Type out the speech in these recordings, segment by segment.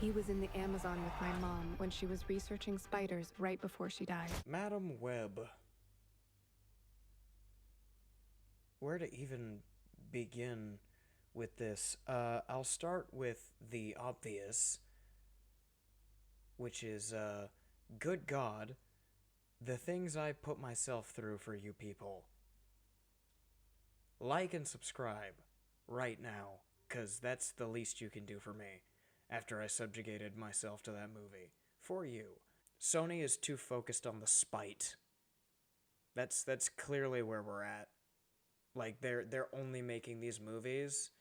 He was in the Amazon with my mom when she was researching spiders right before she died. Madam Web. Where to even begin with this? I'll start with the obvious, which is, good God, the things I put myself through for you people. Like and subscribe right now, because that's the least you can do for me after I subjugated myself to that movie. For you. Sony is too focused on the spite. That's clearly where we're at. Like they're only making these movies.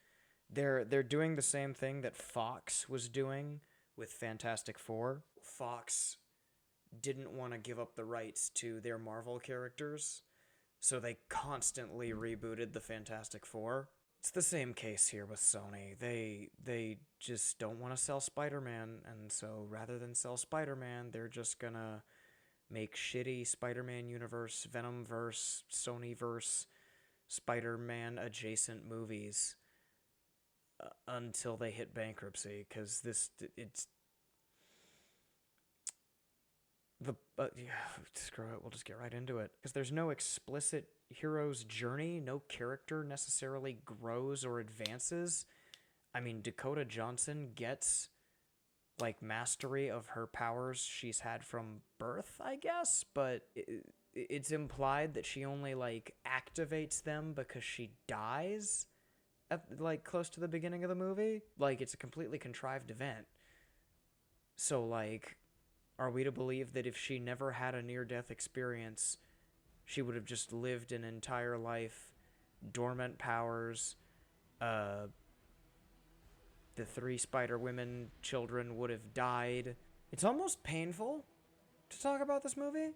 They're doing the same thing that Fox was doing with Fantastic Four. Fox didn't want to give up the rights to their Marvel characters, so they constantly rebooted the Fantastic Four. It's the same case here with Sony. They just don't want to sell Spider-Man, and so rather than sell Spider-Man, they're just gonna make shitty Spider-Man universe, Venomverse, Sonyverse, Spider-Man adjacent movies until they hit bankruptcy, because it's the yeah, screw it, we'll just get right into it, because there's no explicit hero's journey. No character necessarily grows or advances. I mean, Dakota Johnson gets like mastery of her powers she's had from birth, I guess, but it's implied that she only like activates them because she dies at like close to the beginning of the movie. Like, it's a completely contrived event. So like, are we to believe that if she never had a near-death experience, she would have just lived an entire life, dormant powers, the three Spider-Women children would have died? It's almost painful to talk about this movie,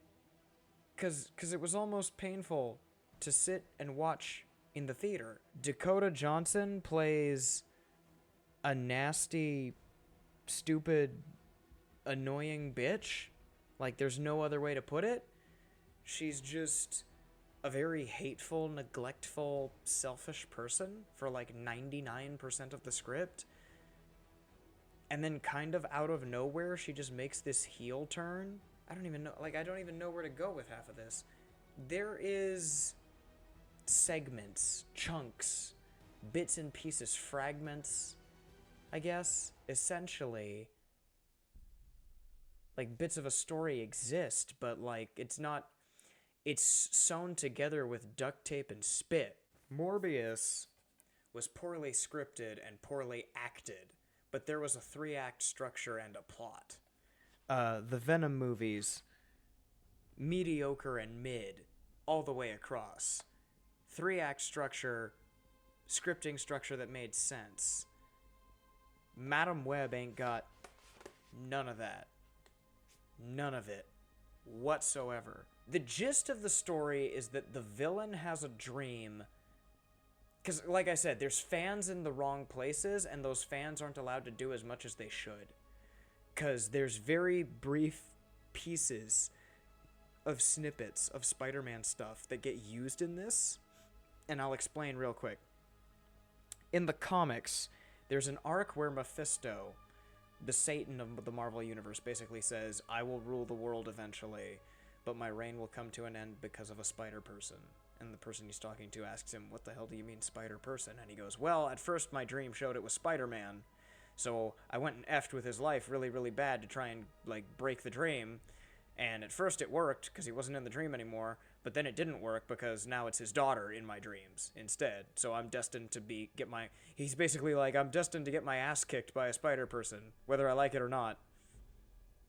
because it was almost painful to sit and watch in the theater. Dakota Johnson plays a nasty, stupid, annoying bitch. Like, there's no other way to put it. She's just a very hateful, neglectful, selfish person for like 99% of the script. And then kind of out of nowhere, she just makes this heel turn. I don't even know where to go with half of this. There is segments, chunks, bits and pieces, fragments, I guess. Essentially, like, bits of a story exist, but like it's sewn together with duct tape and spit. Morbius was poorly scripted and poorly acted, but there was a 3-act structure and a plot. The Venom movies, mediocre and mid, all the way across. 3-act structure, scripting structure that made sense. Madam Web ain't got none of that. None of it whatsoever. The gist of the story is that the villain has a dream. Because, like I said, there's fans in the wrong places, and those fans aren't allowed to do as much as they should. Because there's very brief pieces of snippets of Spider-Man stuff that get used in this, and I'll explain real quick. In the comics, there's an arc where Mephisto, the Satan of the Marvel Universe, basically says, I will rule the world eventually, but my reign will come to an end because of a spider person. And the person he's talking to asks him, what the hell do you mean spider person? And he goes, well, at first my dream showed it was Spider-Man, so I went and effed with his life really, really bad to try and, like, break the dream. And at first it worked, because he wasn't in the dream anymore, but then it didn't work, because now it's his daughter in my dreams instead. So I'm destined to he's basically like, I'm destined to get my ass kicked by a spider person, whether I like it or not.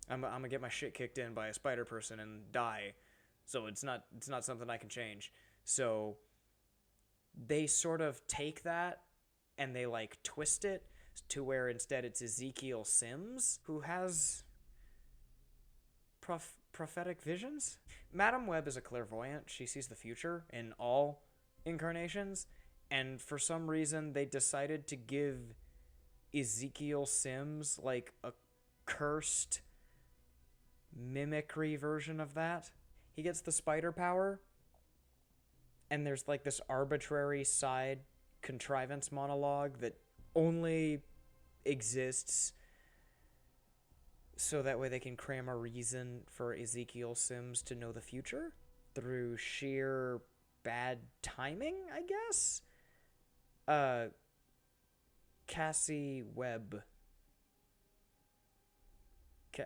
I'm gonna get my shit kicked in by a spider person and die. So it's not something I can change. So they sort of take that and they like twist it to where instead it's Ezekiel Sims who has prophetic visions. Madam Web is a clairvoyant. She sees the future in all incarnations, and for some reason they decided to give Ezekiel Sims like a cursed mimicry version of that. He gets the spider power, and there's like this arbitrary side contrivance monologue that only exists so that way they can cram a reason for Ezekiel Sims to know the future through sheer bad timing, I guess. Cassie Webb.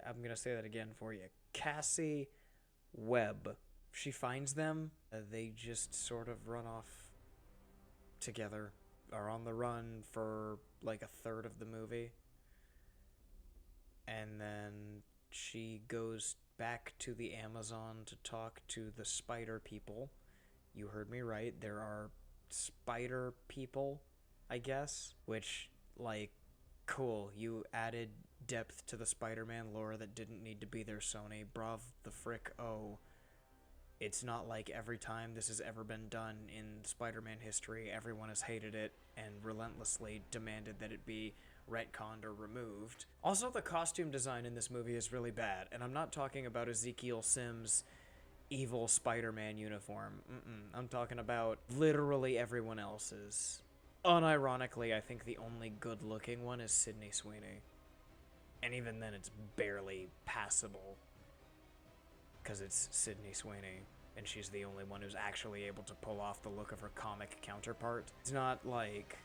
I'm gonna say that again for you. Cassie Webb. She finds them. They just sort of run off together, are on the run for like a third of the movie. And then she goes back to the Amazon to talk to the spider people. You heard me right. There are spider people, I guess, which, like, cool. You added depth to the Spider-Man lore that didn't need to be there, Sony. Brav the frick oh. It's not like every time this has ever been done in Spider-Man history, everyone has hated it and relentlessly demanded that it be retconned or removed. Also, the costume design in this movie is really bad, and I'm not talking about Ezekiel Sims' evil Spider-Man uniform. I'm talking about literally everyone else's. Unironically, I think the only good-looking one is Sydney Sweeney. And even then, it's barely passable. Because it's Sydney Sweeney, and she's the only one who's actually able to pull off the look of her comic counterpart. It's not like...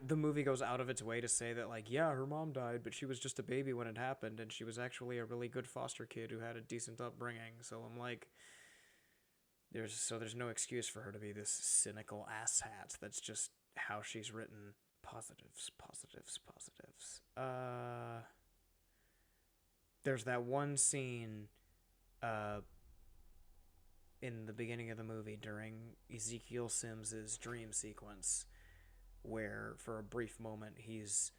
The movie goes out of its way to say that, like, yeah, her mom died, but she was just a baby when it happened, and she was actually a really good foster kid who had a decent upbringing. So I'm like... There's no excuse for her to be this cynical asshat. That's just how she's written. Positives. There's that one scene in the beginning of the movie during Ezekiel Sims's dream sequence where for a brief moment he's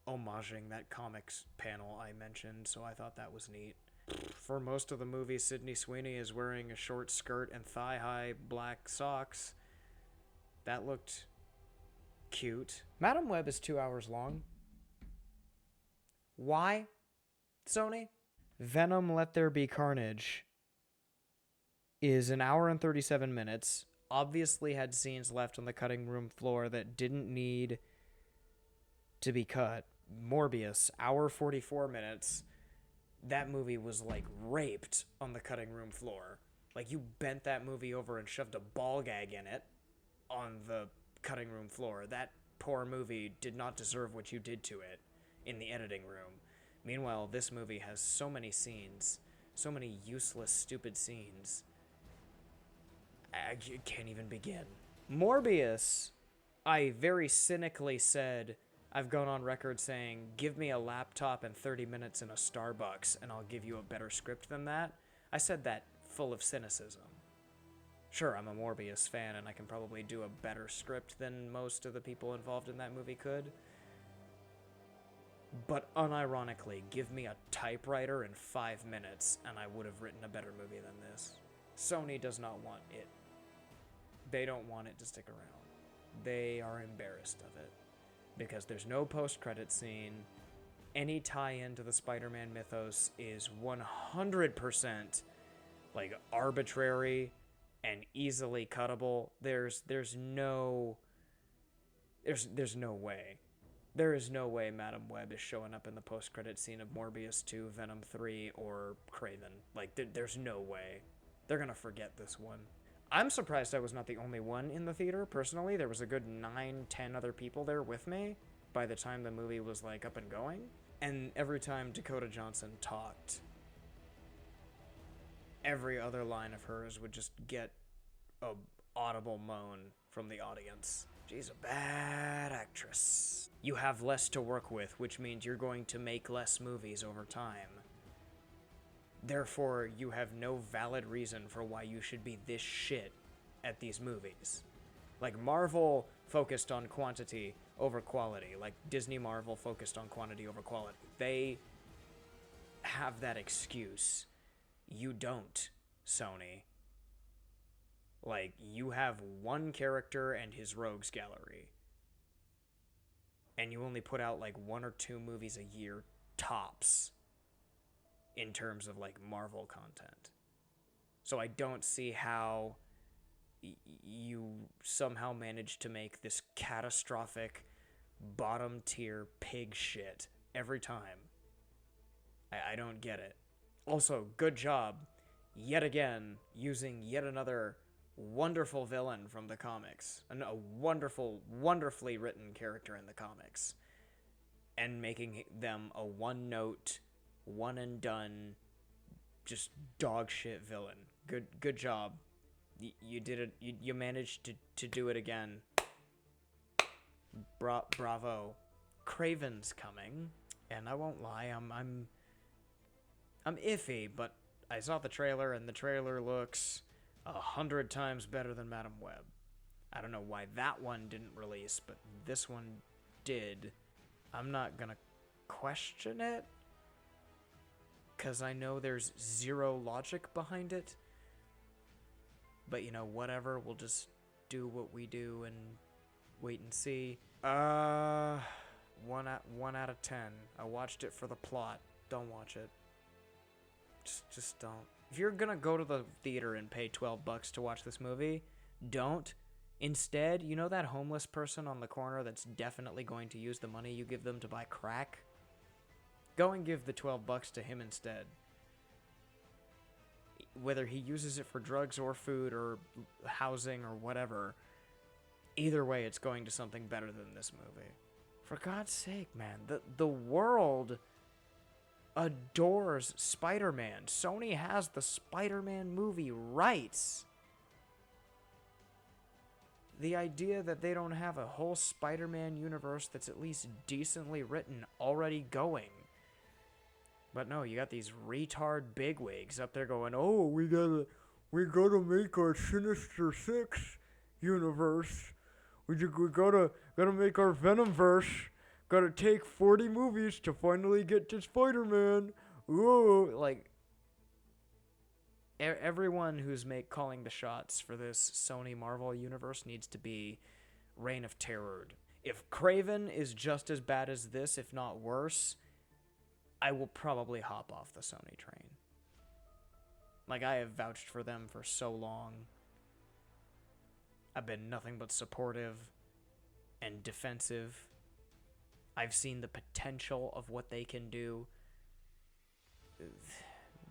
homaging that comics panel I mentioned, so I thought that was neat. For most of the movie, Sydney Sweeney is wearing a short skirt and thigh-high black socks. That looked cute. Madam Web is 2 hours long. Why, Sony? Venom Let There Be Carnage is an hour and 37 minutes. Obviously had scenes left on the cutting room floor that didn't need to be cut. Morbius, hour 44 minutes. That movie was like raped on the cutting room floor. Like you bent that movie over and shoved a ball gag in it on the cutting room floor. That poor movie did not deserve what you did to it in the editing room. Meanwhile, this movie has so many scenes, so many useless, stupid scenes. I can't even begin. Morbius, I very cynically said, I've gone on record saying, give me a laptop and 30 minutes in a Starbucks and I'll give you a better script than that. I said that full of cynicism. Sure, I'm a Morbius fan and I can probably do a better script than most of the people involved in that movie could. But unironically, give me a typewriter in 5 minutes and I would have written a better movie than this. Sony does not want it. They don't want it to stick around. They are embarrassed of it. Because there's no post-credit scene. Any tie-in to the Spider-Man mythos is 100% like arbitrary and easily cuttable. There's no way. There is no way Madam Web is showing up in the post-credit scene of Morbius 2, Venom 3, or Kraven. Like, there's no way. They're gonna forget this one. I'm surprised I was not the only one in the theater, personally. There was a good 9-10 other people there with me by the time the movie was, like, up and going. And every time Dakota Johnson talked, every other line of hers would just get a audible moan from the audience. She's a bad actress. You have less to work with, which means you're going to make less movies over time. Therefore, you have no valid reason for why you should be this shit at these movies. Like, Marvel focused on quantity over quality. Like, Disney Marvel focused on quantity over quality. They have that excuse. You don't, Sony. Like, you have one character and his rogues gallery. And you only put out, like, 1 or 2 movies a year, tops, in terms of, like, Marvel content. So I don't see how you somehow managed to make this catastrophic, bottom-tier pig shit every time. I don't get it. Also, good job, yet again, using yet another wonderful villain from the comics. A wonderful, wonderfully written character in the comics. And making them a one-note, one-and-done, just dog shit villain. Good job. You did it. You managed to do it again. Bravo. Kraven's coming, and I won't lie, I'm iffy, but I saw the trailer, and the trailer looks 100 times better than Madam Web. I don't know why that one didn't release, but this one did. I'm not gonna question it, because I know there's zero logic behind it. But, you know, whatever, we'll just do what we do and wait and see. 1 out of 10. I watched it for the plot. Don't watch it. Just don't. If you're gonna go to the theater and pay $12 to watch this movie, don't. Instead, you know that homeless person on the corner that's definitely going to use the money you give them to buy crack? Go and give the $12 to him instead. Whether he uses it for drugs or food or housing or whatever, either way, it's going to something better than this movie. For God's sake, man, the world adores Spider-Man. Sony has the Spider-Man movie rights. The idea that they don't have a whole Spider-Man universe that's at least decently written already going. But no, you got these retard bigwigs up there going, oh, we gotta make our Sinister Six universe. We gotta make our Venomverse. Gotta take 40 movies to finally get to Spider-Man. Ooh, like, everyone who's calling the shots for this Sony Marvel universe needs to be Reign of Terrored. If Kraven is just as bad as this, if not worse, I will probably hop off the Sony train. Like, I have vouched for them for so long. I've been nothing but supportive and defensive. I've seen the potential of what they can do.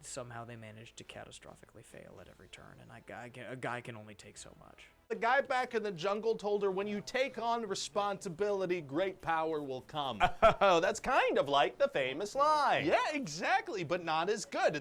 Somehow they managed to catastrophically fail at every turn, and a guy can only take so much. The guy back in the jungle told her, when you take on responsibility, great power will come. Oh, that's kind of like the famous line. Yeah, exactly, but not as good.